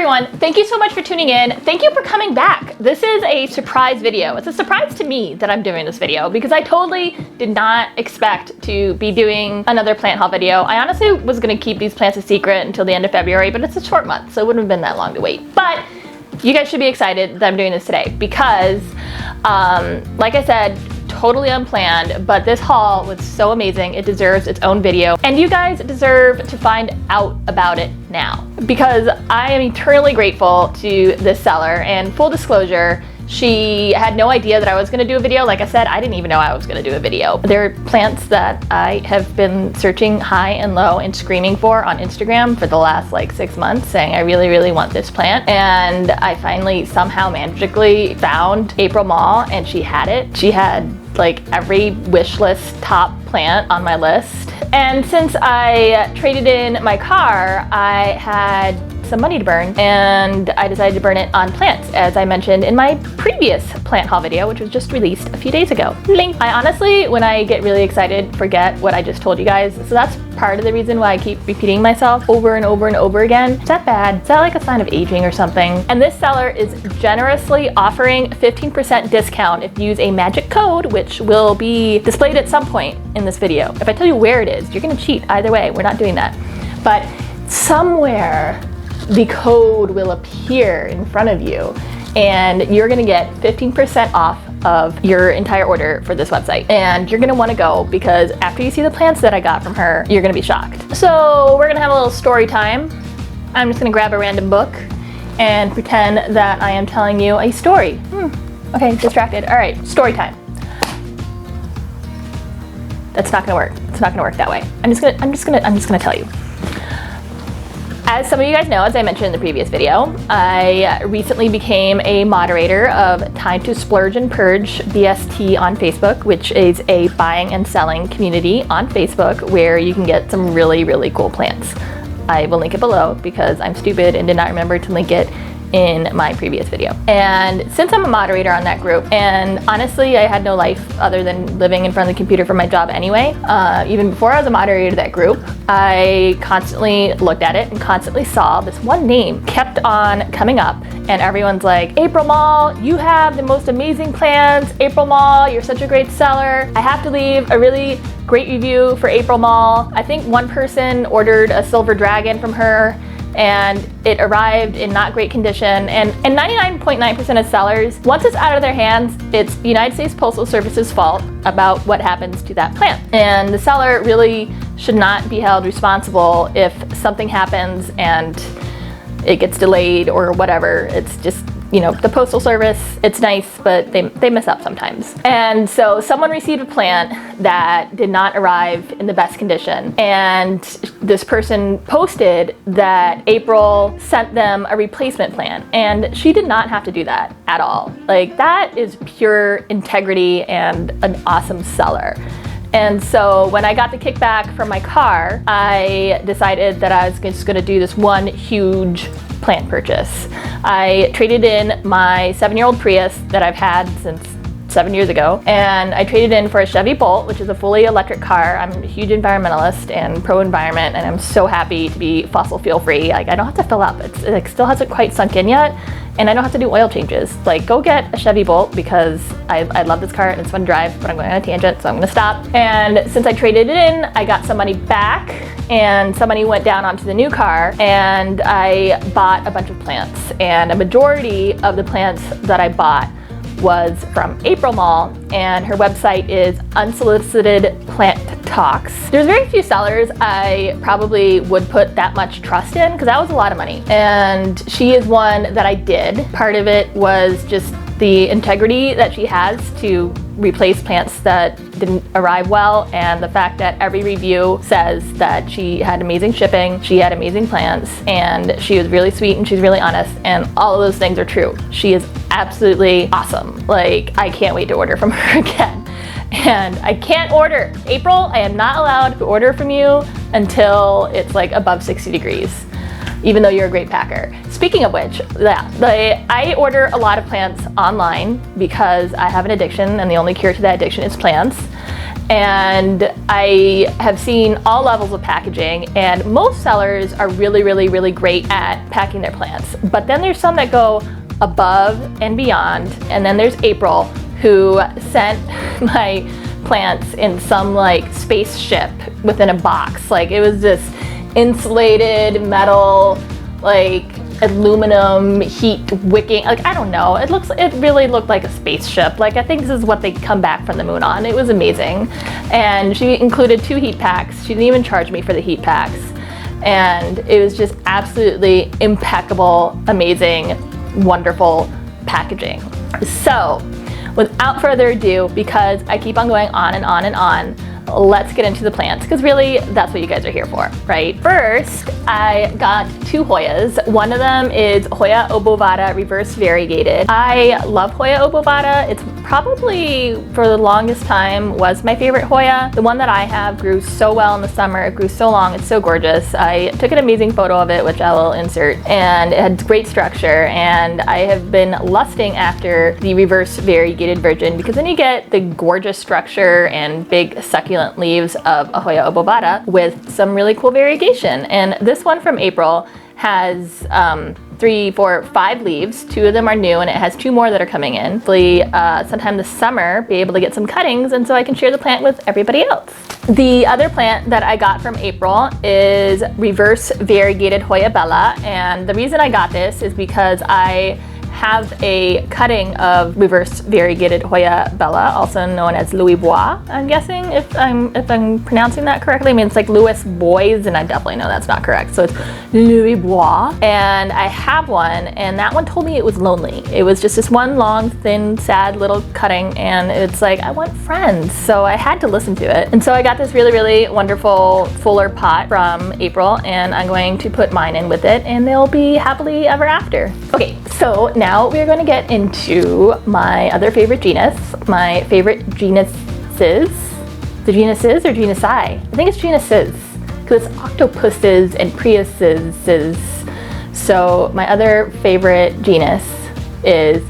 everyone, thank you so much for tuning in. Thank you for coming back. This is a surprise video. It's a surprise to me that I'm doing this video because I totally did not expect to be doing another plant haul video. I honestly was gonna keep these plants a secret until the end of February, but it's a short month, so it wouldn't have been that long to wait. But you guys should be excited that I'm doing this today because, like I said, totally unplanned, but this haul was so amazing. It deserves its own video, and you guys deserve to find out about it now because I am eternally grateful to this seller. And full disclosure, she had no idea that I was gonna do a video. Like I said, I didn't even know I was gonna do a video. There are plants that I have been searching high and low and screaming for on Instagram for the last like 6 months, saying I really, really want this plant. And I finally somehow magically found April Moll, and she had it. She had like every wish list top plant on my list. And since I traded in my car, I had some money to burn, and I decided to burn it on plants, as I mentioned in my previous plant haul video, which was just released a few days ago. Link. I honestly, when I get really excited, forget what I just told you guys, so that's part of the reason why I keep repeating myself over and over and over again. Is that bad? Is that like a sign of aging or something? And this seller is generously offering 15% discount if you use a magic code, which will be displayed at some point in this video. If I tell you where it is, you're gonna cheat either way. We're not doing that. But somewhere the code will appear in front of you, and you're gonna get 15% off of your entire order for this website. And you're gonna wanna go because after you see the plants that I got from her, you're gonna be shocked. So we're gonna have a little story time. I'm just gonna grab a random book and pretend that I am telling you a story. Okay, distracted. All right, story time. That's not gonna work. It's not gonna work that way. I'm just gonna tell you. As some of you guys know, as I mentioned in the previous video, I recently became a moderator of Time to Splurge and Purge BST on Facebook, which is a buying and selling community on Facebook where you can get some really, really cool plants. I will link it below because I'm stupid and did not remember to link it in my previous video. And since I'm a moderator on that group, and honestly I had no life other than living in front of the computer for my job anyway, even before I was a moderator of that group, I constantly looked at it and constantly saw this one name kept on coming up, and everyone's like, April Moll, you have the most amazing plants. April Moll, you're such a great seller. I have to leave a really great review for April Moll. I think one person ordered a silver dragon from her, and it arrived in not great condition. And 99.9% of sellers, once it's out of their hands, it's the United States Postal Service's fault about what happens to that plant. And the seller really should not be held responsible if something happens and it gets delayed or whatever. It's just, you know, the Postal Service, it's nice, but they mess up sometimes. And so someone received a plant that did not arrive in the best condition, and this person posted that April sent them a replacement plant, and she did not have to do that at all. Like, that is pure integrity and an awesome seller. And so when I got the kickback from my car, I decided that I was just gonna do this one huge plant purchase. I traded in my 7-year-old Prius that I've had since 7 years ago, and I traded in for a Chevy Bolt, which is a fully electric car. I'm a huge environmentalist and pro-environment, and I'm so happy to be fossil fuel free. Like, I don't have to fill up. It like, still hasn't quite sunk in yet, and I don't have to do oil changes. Like, go get a Chevy Bolt because I love this car and it's fun to drive, but I'm going on a tangent, so I'm gonna stop. And since I traded it in, I got some money back, and some money went down onto the new car, and I bought a bunch of plants. And a majority of the plants that I bought was from April Moll, and her website is Unsolicited Plant Talks. There's very few sellers I probably would put that much trust in because that was a lot of money, and she is one that I did. Part of it was just the integrity that she has to replace plants that didn't arrive well, and the fact that every review says that she had amazing shipping, she had amazing plants, and she was really sweet and she's really honest, and all of those things are true. She is absolutely awesome. Like, I can't wait to order from her again. And I can't order. April, I am not allowed to order from you until it's like above 60 degrees. Even though you're a great packer. Speaking of which, I order a lot of plants online because I have an addiction, and the only cure to that addiction is plants. And I have seen all levels of packaging, and most sellers are really great at packing their plants. But then there's some that go above and beyond. And then there's April, who sent my plants in some like spaceship within a box. Like, it was this insulated metal, like aluminum heat wicking, like, I don't know, it really looked like a spaceship. Like, I think this is what they come back from the moon on. It was amazing. And she included 2 heat packs. She didn't even charge me for the heat packs. And it was just absolutely impeccable, amazing, wonderful packaging. So without further ado, because I keep on going on and on and on, let's get into the plants, because really that's what you guys are here for, right? First, I got 2 Hoyas. One of them is Hoya obovata reverse variegated. I love Hoya obovata. It's probably, for the longest time, was my favorite Hoya. The one that I have grew so well in the summer. It grew so long. It's so gorgeous. I took an amazing photo of it, which I will insert, and it had great structure. And I have been lusting after the reverse variegated version, because then you get the gorgeous structure and big succulent leaves of a Hoya obovata with some really cool variegation. And this one from April has 3, 4, 5 leaves. 2 of them are new, and it has 2 more that are coming in. Hopefully sometime this summer be able to get some cuttings, and so I can share the plant with everybody else. The other plant that I got from April is reverse variegated Hoya bella, and the reason I got this is because I have a cutting of reverse variegated Hoya bella, also known as Louis Bois, I'm guessing, if I'm pronouncing that correctly. I mean, it's like Louis Bois, and I definitely know that's not correct. So it's Louis Bois, and I have one, and that one told me it was lonely. It was just this one long, thin, sad little cutting, and it's like, I want friends. So I had to listen to it. And so I got this really wonderful fuller pot from April, and I'm going to put mine in with it, and they'll be happily ever after. Okay, so now we're going to get into my other favorite genus, my favorite genuses. The genuses or genusi? I think it's genuses, because it's octopuses and priuses. So my other favorite genus is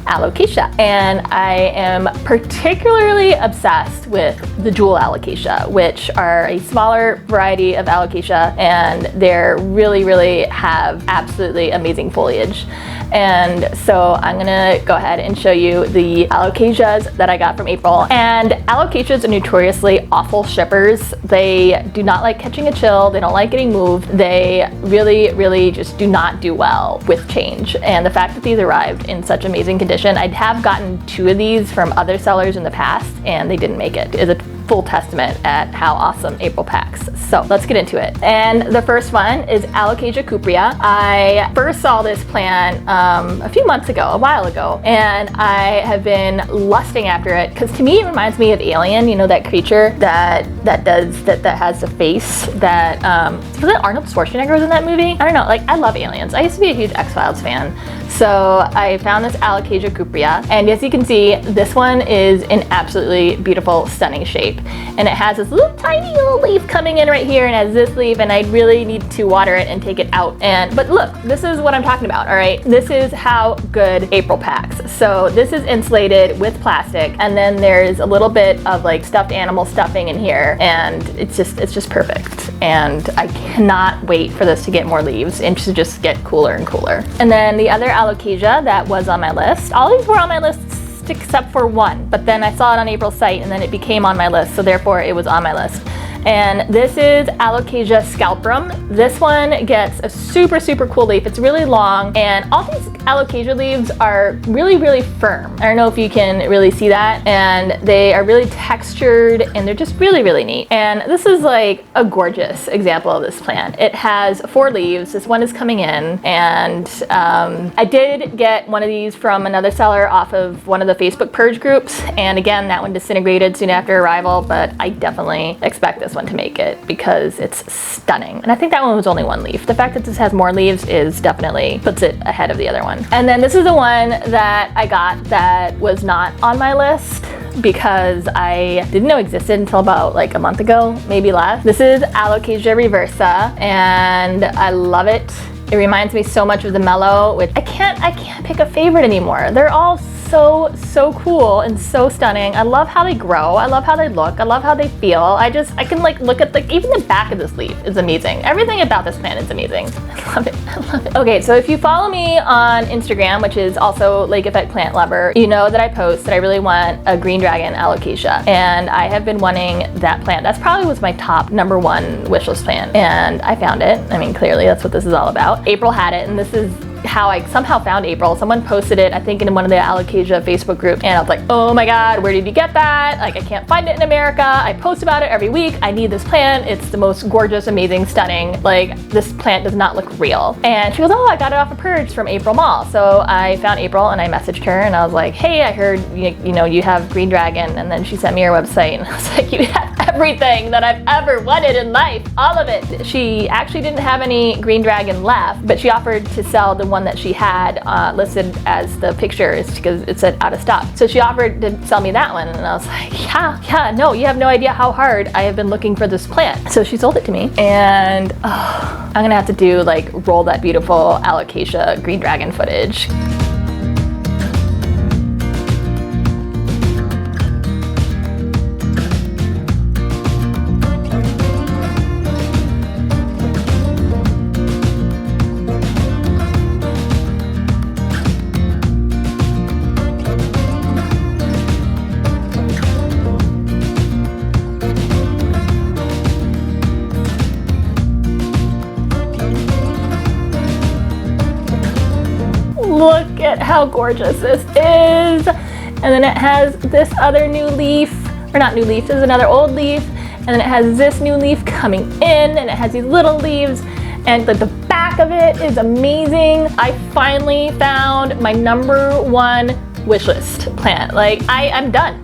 Alocasia, and I am particularly obsessed with the jewel Alocasia, which are a smaller variety of Alocasia, and they're really have absolutely amazing foliage. And so I'm gonna go ahead and show you the Alocasias that I got from April. And Alocasias are notoriously awful shippers. They do not like catching a chill. They don't like getting moved. They really just do not do well with change. And the fact that these arrived in such amazing condition, I have gotten 2 of these from other sellers in the past, and they didn't make it. It's a full testament at how awesome April packs. So let's get into it. And the first one is Alocasia cuprea. I first saw this plant a few months ago, a while ago, and I have been lusting after it, because to me it reminds me of Alien, you know, that creature that has the face that was it Arnold Schwarzenegger was in that movie? I don't know, like, I love aliens. I used to be a huge X-Files fan. So I found this Alocasia cuprea, and as you can see, this one is in absolutely beautiful, stunning shape. And it has this little tiny little leaf coming in right here, and has this leaf, and I really need to water it and take it out. But look, this is what I'm talking about, all right? This is how good April packs. So this is insulated with plastic, and then there's a little bit of like stuffed animal stuffing in here, and it's just perfect. And I cannot wait for this to get more leaves and to just get cooler and cooler. And then the other Alocasia that was on my list, all these were on my list except for one, but then I saw it on April's site, and then it became on my list, so therefore it was on my list. And this is Alocasia scalprum. This one gets a super cool leaf. It's really long, and all these Alocasia leaves are really firm. I don't know if you can really see that, and they are really textured, and they're just really neat. And this is like a gorgeous example of this plant. It has 4 leaves. This one is coming in, and I did get one of these from another seller off of one of the Facebook purge groups, and again, that one disintegrated soon after arrival, but I definitely expect this one to make it because it's stunning. And I think that one was only 1 leaf. The fact that this has more leaves is definitely puts it ahead of the other one. And then this is the one that I got that was not on my list because I didn't know existed until about like a month ago, maybe less. This is Alocasia reversa, and I love it. It reminds me so much of the Mellow, which I can't pick a favorite anymore. They're all so cool and so stunning. I love how they grow. I love how they look. I love how they feel. I can like look at even the back of this leaf is amazing. Everything about this plant is amazing. I love it. I love it. Okay, so if you follow me on Instagram, which is also Lake Effect Plant Lover, you know that I post that I really want a green dragon alocasia, and I have been wanting that plant. That's probably was my top #1 wishlist plant, and I found it. I mean, clearly that's what this is all about. April had it, and this is how I somehow found April. Someone posted it, I think, in one of the Alocasia Facebook group, and I was like, oh my god, where did you get that? Like, I can't find it in America. I post about it every week. I need this plant. It's the most gorgeous, amazing, stunning. Like, this plant does not look real. And she goes, oh, I got it off of Purge from April Moll. So I found April and I messaged her and I was like, hey, I heard you know you have green dragon, and then she sent me her website and I was like, you have everything that I've ever wanted in life, all of it. She actually didn't have any green dragon left, but she offered to sell the one that she had listed as the pictures because it said out of stock. So she offered to sell me that one, and I was like, yeah, no, you have no idea how hard I have been looking for this plant. So she sold it to me, and I'm gonna have to do like roll that beautiful alocasia green dragon footage. Look at how gorgeous this is. And then it has this other new leaf, or not new leaf, this is another old leaf. And then it has this new leaf coming in, and it has these little leaves, and the back of it is amazing. I finally found my #1 wishlist plant. Like, I'm done.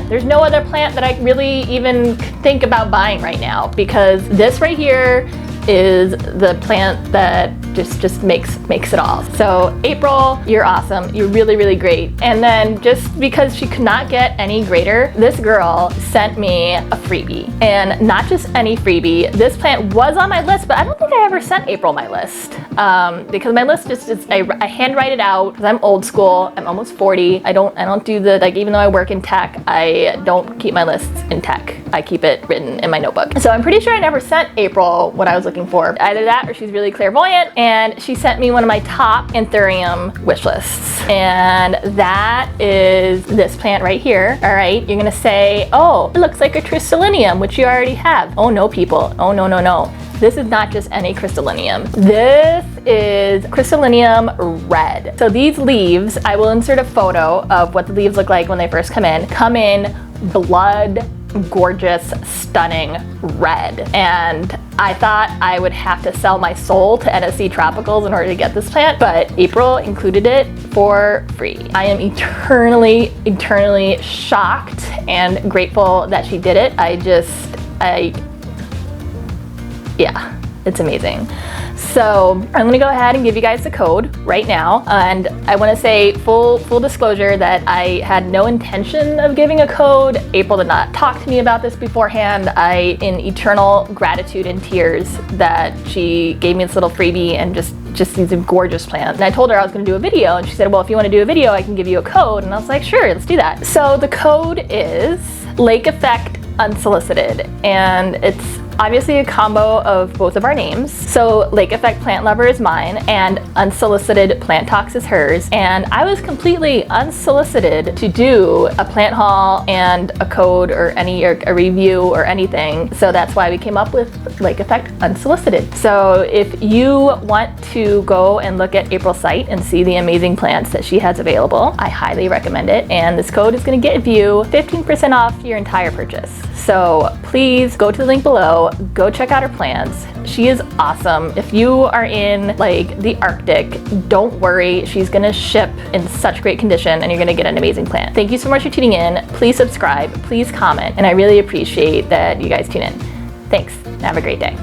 There's no other plant that I really even think about buying right now, because this right here is the plant that just makes it all. So April, you're awesome. You're really great. And then just because she could not get any greater, this girl sent me a freebie. And not just any freebie. This plant was on my list, but I don't think I ever sent April my list. Because my list I handwrite it out because I'm old school. I'm almost 40. I don't do the, like, even though I work in tech, I don't keep my lists in tech. I keep it written in my notebook. So I'm pretty sure I never sent April what I was looking for. Either that or she's really clairvoyant, and she sent me one of my top anthurium wish lists. And that is this plant right here. All right, you're gonna say, oh, it looks like a crystallinium, which you already have. Oh no, people. Oh no. This is not just any crystallinium. This is crystallinium red. So these leaves, I will insert a photo of what the leaves look like when they first come in blood gorgeous, stunning red. And I thought I would have to sell my soul to NSC Tropicals in order to get this plant, but April included it for free. I am eternally shocked and grateful that she did it. Yeah, it's amazing. So I'm gonna go ahead and give you guys the code right now. And I wanna say full disclosure that I had no intention of giving a code. April did not talk to me about this beforehand. In eternal gratitude and tears that she gave me this little freebie and just these gorgeous plants. And I told her I was gonna do a video, and she said, well, if you wanna do a video, I can give you a code. And I was like, sure, let's do that. So the code is Lake Effect Unsolicited, and it's obviously a combo of both of our names. So Lake Effect Plant Lover is mine, and Unsolicited Plant Talks is hers. And I was completely unsolicited to do a plant haul and a code or a review or anything. So that's why we came up with Lake Effect Unsolicited. So if you want to go and look at April's site and see the amazing plants that she has available, I highly recommend it. And this code is gonna give you 15% off your entire purchase. So please go to the link below, go check out her plants. She is awesome. If you are in like the Arctic, don't worry, she's gonna ship in such great condition and you're gonna get an amazing plant. Thank you so much for tuning in. Please subscribe, please comment, and I really appreciate that you guys tune in. Thanks, have a great day.